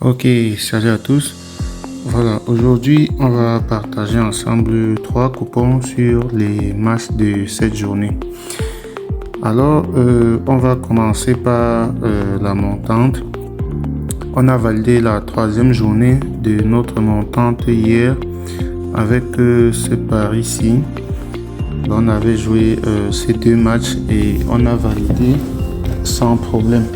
Ok, salut à tous. Voilà, aujourd'hui on va partager ensemble 3 coupons sur les matchs de cette journée. Alors, on va commencer par la montante. On a validé la 3e journée de notre montante hier avec ce pari-ci. On avait joué ces 2 matchs et on a validé sans problème.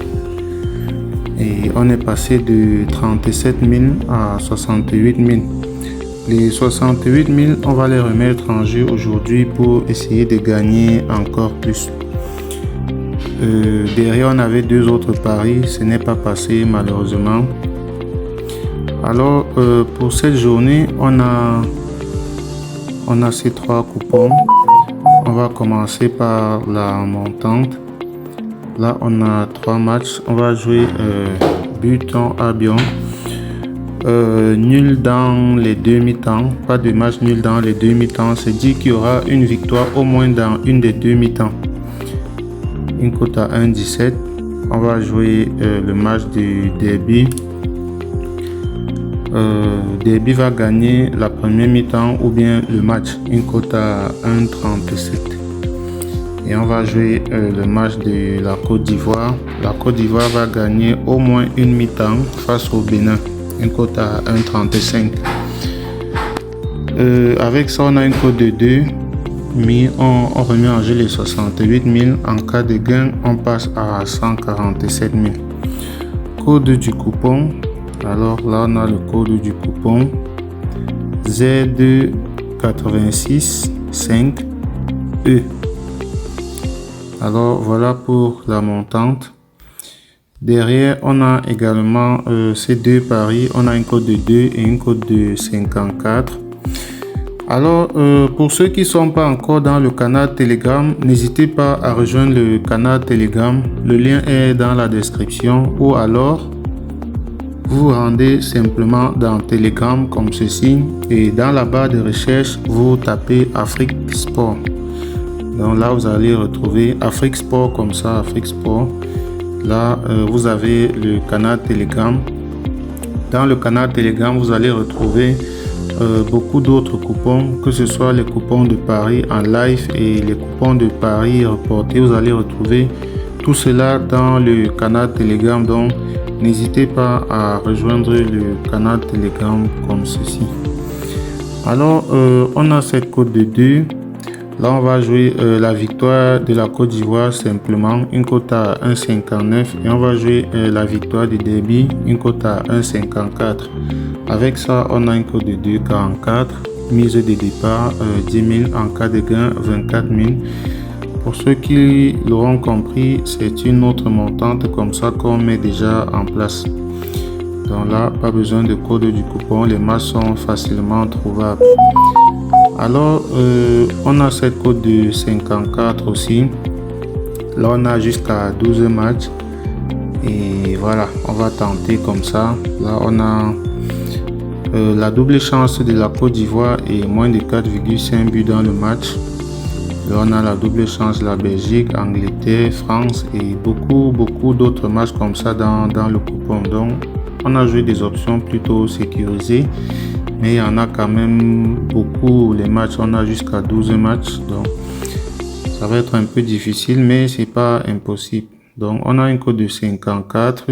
Et on est passé de 37 000 à 68 000. Les 68 000, on va les remettre en jeu aujourd'hui pour essayer de gagner encore plus. Derrière, on avait 2 autres paris, ce n'est pas passé malheureusement. Alors, pour cette journée, on a ces 3 coupons. On va commencer par la montante. Là, on a 3 matchs. On va jouer Buton Albion. Nul dans les 2 mi-temps. Pas de match nul dans les 2 mi-temps. C'est dit qu'il y aura une victoire au moins dans une des 2 mi-temps. Une cote à 1,17. On va jouer le match du Derby. Derby va gagner la première mi-temps ou bien le match. Une cote à 1,37. Et on va jouer le match de la Côte d'Ivoire. La Côte d'Ivoire va gagner au moins une mi-temps face au Bénin. Une cote à 1,35. Avec ça, on a une cote de 2. Mais on remet en jeu les 68 000. En cas de gain, on passe à 147 000. Code du coupon. Alors là, on a le code du coupon Z865E. Alors voilà pour la montante. Derrière, on a également ces 2 paris. On a une cote de 2 et une cote de 54. Alors, pour ceux qui ne sont pas encore dans le canal Telegram, n'hésitez pas à rejoindre le canal Telegram. Le lien est dans la description ou alors vous vous rendez simplement dans Telegram comme ceci et dans la barre de recherche, vous tapez Afrique Sport. Donc là, vous allez retrouver Afrique Sport comme ça, Afrique Sport. Là, vous avez le canal Telegram. Dans le canal Telegram, vous allez retrouver beaucoup d'autres coupons, que ce soit les coupons de paris en live et les coupons de paris reportés. Vous allez retrouver tout cela dans le canal Telegram. Donc, n'hésitez pas à rejoindre le canal Telegram comme ceci. Alors, on a cette cote de 2. Là, on va jouer la victoire de la Côte d'Ivoire simplement, une cote à 1,59. Et on va jouer la victoire du Derby, une cote à 1,54. Avec ça, on a une cote de 2,44. Mise de départ 10 000. En cas de gain, 24 000. Pour ceux qui l'auront compris, c'est une autre montante comme ça qu'on met déjà en place. Donc là, pas besoin de code du coupon. Les matchs sont facilement trouvables. Alors, on a cette cote de 54 aussi. Là, on a jusqu'à 12 matchs. Et voilà, on va tenter comme ça. Là, on a la double chance de la Côte d'Ivoire et moins de 4,5 buts dans le match. Là, on a la double chance de la Belgique, Angleterre, France et beaucoup d'autres matchs comme ça dans le coupon. Donc, on a joué des options plutôt sécurisées. Mais il y en a quand même beaucoup, les matchs, on a jusqu'à 12 matchs, donc ça va être un peu difficile, mais c'est pas impossible. Donc on a une cote de 54,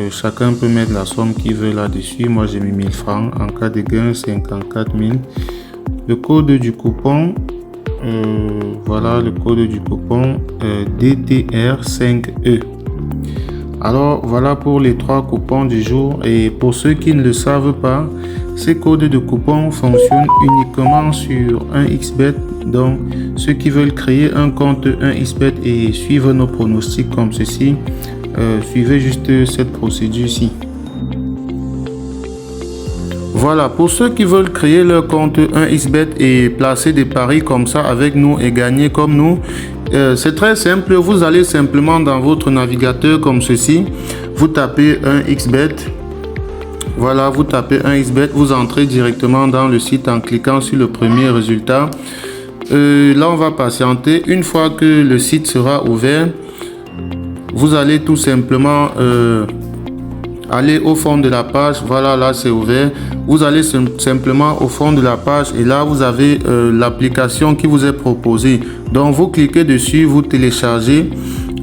chacun peut mettre la somme qu'il veut là-dessus. Moi j'ai mis 1000 francs, en cas de gain 54 000. Le code du coupon, voilà le code du coupon DTR5E. Alors voilà pour les 3 coupons du jour. Et pour ceux qui ne le savent pas, ces codes de coupons fonctionnent uniquement sur 1xBet. Donc ceux qui veulent créer un compte 1xBet et suivre nos pronostics comme ceci, suivez juste cette procédure-ci. Voilà, pour ceux qui veulent créer leur compte 1xBet et placer des paris comme ça avec nous et gagner comme nous, c'est très simple. Vous allez simplement dans votre navigateur comme ceci, vous tapez 1xBet. Voilà, vous tapez 1xBet, vous entrez directement dans le site en cliquant sur le premier résultat. Là, on va patienter. Une fois que le site sera ouvert, vous allez tout simplement allez au fond de la page. Voilà, là c'est ouvert. Vous allez simplement au fond de la page et là vous avez l'application qui vous est proposée. Donc vous cliquez dessus, vous téléchargez.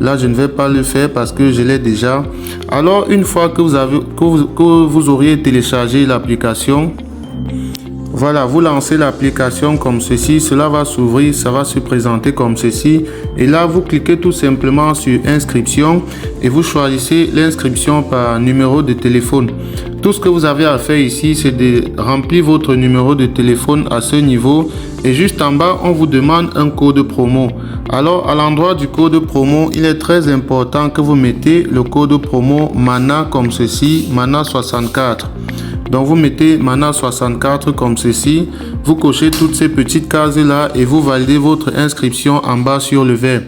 Là je ne vais pas le faire parce que je l'ai déjà. Alors une fois que vous auriez téléchargé l'application, voilà, vous lancez l'application comme ceci, cela va s'ouvrir, ça va se présenter comme ceci. Et là, vous cliquez tout simplement sur inscription et vous choisissez l'inscription par numéro de téléphone. Tout ce que vous avez à faire ici, c'est de remplir votre numéro de téléphone à ce niveau. Et juste en bas, on vous demande un code promo. Alors, à l'endroit du code promo, il est très important que vous mettez le code promo MANA comme ceci, MANA 64. Donc vous mettez MANA 64 comme ceci, vous cochez toutes ces petites cases là et vous validez votre inscription en bas sur le vert.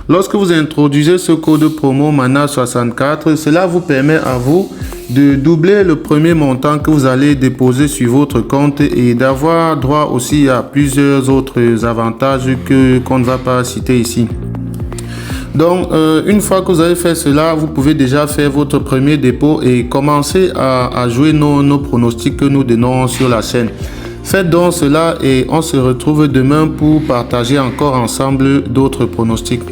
Lorsque vous introduisez ce code promo MANA 64, cela vous permet à vous de doubler le premier montant que vous allez déposer sur votre compte et d'avoir droit aussi à plusieurs autres avantages qu'on ne va pas citer ici. Donc, une fois que vous avez fait cela, vous pouvez déjà faire votre premier dépôt et commencer à jouer nos pronostics que nous donnons sur la chaîne. Faites donc cela et on se retrouve demain pour partager encore ensemble d'autres pronostics.